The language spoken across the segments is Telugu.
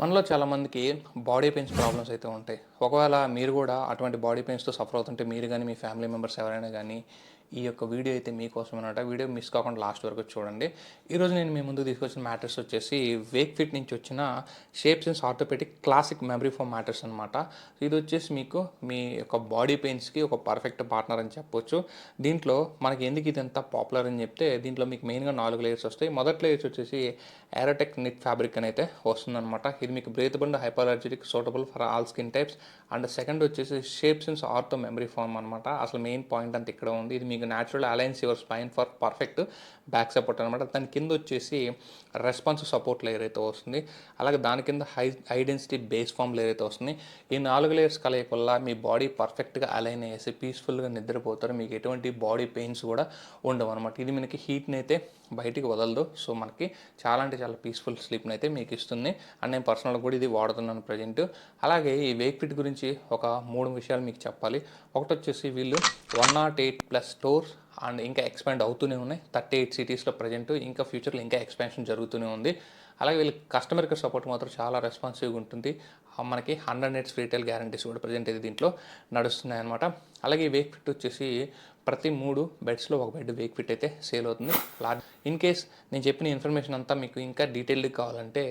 మనలో చాలామందికి బాడీ పెయిన్స్ ప్రాబ్లమ్స్ అయితే ఉంటాయి. ఒకవేళ మీరు గూడా అటువంటి బాడీ పెయిన్స్‌తో సఫర్ అవుతుంటే మీరు గాని, మీ ఫ్యామిలీ మెంబర్స్ ఎవరైనా గాని, ఈ యొక్క వీడియో అయితే మీకోసమనమాట. వీడియో మిస్ కాకుండా లాస్ట్ వరకు చూడండి. ఈరోజు నేను మీ ముందుకు తీసుకొచ్చిన మ్యాట్రెస్ వచ్చేసి వేక్ ఫిట్ నుంచి వచ్చిన shape sense orthopedic classic memory foam mattress అనమాట. ఇది వచ్చేసి మీకు మీ యొక్క బాడీ పెయిన్స్‌కి ఒక పర్ఫెక్ట్ పార్ట్నర్ అని చెప్పొచ్చు. దీంట్లో మనకి ఎందుకు ఇది ఎంత పాపులర్ అని చెప్తే, దీంట్లో మీకు మెయిన్‌గా 4 లేయర్స్ వస్తాయి. మొదటి లేయర్స్ వచ్చేసి ఏరోటెక్ నిట్ ఫ్యాబ్రిక్ అని అయితే వస్తుందనమాట. ఇది మీకు breathable and hypoallergenic suitable for all skin types. And second వచ్చేసి shape sense ortho memory foam అనమాట. అసలు మెయిన్ పాయింట్ అంతా ఇక్కడ ఉంది. ఇది మీకు natural aligns your spine for perfect back support అనమాట. దాని కింద వచ్చేసి రెస్పాన్సివ్ సపోర్ట్ లేయర్ అయితే వస్తుంది. అలాగే దాని కింద high density base foam layer అయితే వస్తుంది. ఈ 4 లేయర్స్ కలయిక వల్ల మీ బాడీ పర్ఫెక్ట్గా అలైన్ అయ్యేసి పీస్ఫుల్గా నిద్రపోతారు. మీకు ఎటువంటి బాడీ పెయిన్స్ కూడా ఉండవు అనమాట. ఇది మనకి హీట్ని అయితే బయటికి వదలదు. సో మనకి చాలా అంటే చాలా పీస్ఫుల్ స్లీప్ని అయితే మీకు ఇస్తుంది. అండ్ నేను పర్సనల్గా కూడా ఇది వాడుతున్నాను ప్రజెంట్. అలాగే ఈ వేక్ ఫిట్ గురించి ఒక 3 విషయాలు మీకు చెప్పాలి. ఒకటి వచ్చేసి వీళ్ళు 108+ స్టోర్స్ అండ్ ఇంకా ఎక్స్పాండ్ అవుతూనే ఉన్నాయి. 38 సిటీస్లో ప్రజెంట్, ఇంకా ఫ్యూచర్లో ఇంకా ఎక్స్పాన్షన్ జరుగుతూనే ఉంది. అలాగే వీళ్ళ కస్టమర్ కేర్ సపోర్ట్ మాత్రం చాలా రెస్పాన్సివ్గా ఉంటుంది. మనకి 100 నిట్స్ రీటైల్ గ్యారంటీస్ కూడా ప్రజెంట్ అయితే దీంట్లో నడుస్తున్నాయి అనమాట. అలాగే ఈ వేక్ ఫిట్ వచ్చేసి ప్రతి 3 బెడ్స్లో ఒక బెడ్ వేక్ ఫిట్ అయితే సేల్ అవుతుంది. ఇన్ కేస్ నేను చెప్పిన ఇన్ఫర్మేషన్ అంతా మీకు ఇంకా డీటెయిల్డ్గా కావాలంటే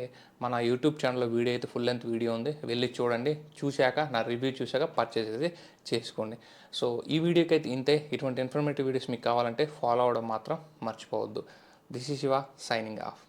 మన యూట్యూబ్ ఛానల్లో వీడియో అయితే ఫుల్ లెంత్ వీడియో ఉంది, వెళ్ళి చూడండి. చూశాక నా రివ్యూ చూశాక పర్చేస్ అయితే చేసుకోండి. సో ఈ వీడియోకి అయితే ఇంతే. ఇటువంటి ఇన్ఫర్మేటివ్ వీడియోస్ మీకు కావాలంటే ఫాలో అవ్వడం మాత్రం మర్చిపోవద్దు. This is Shiva signing off.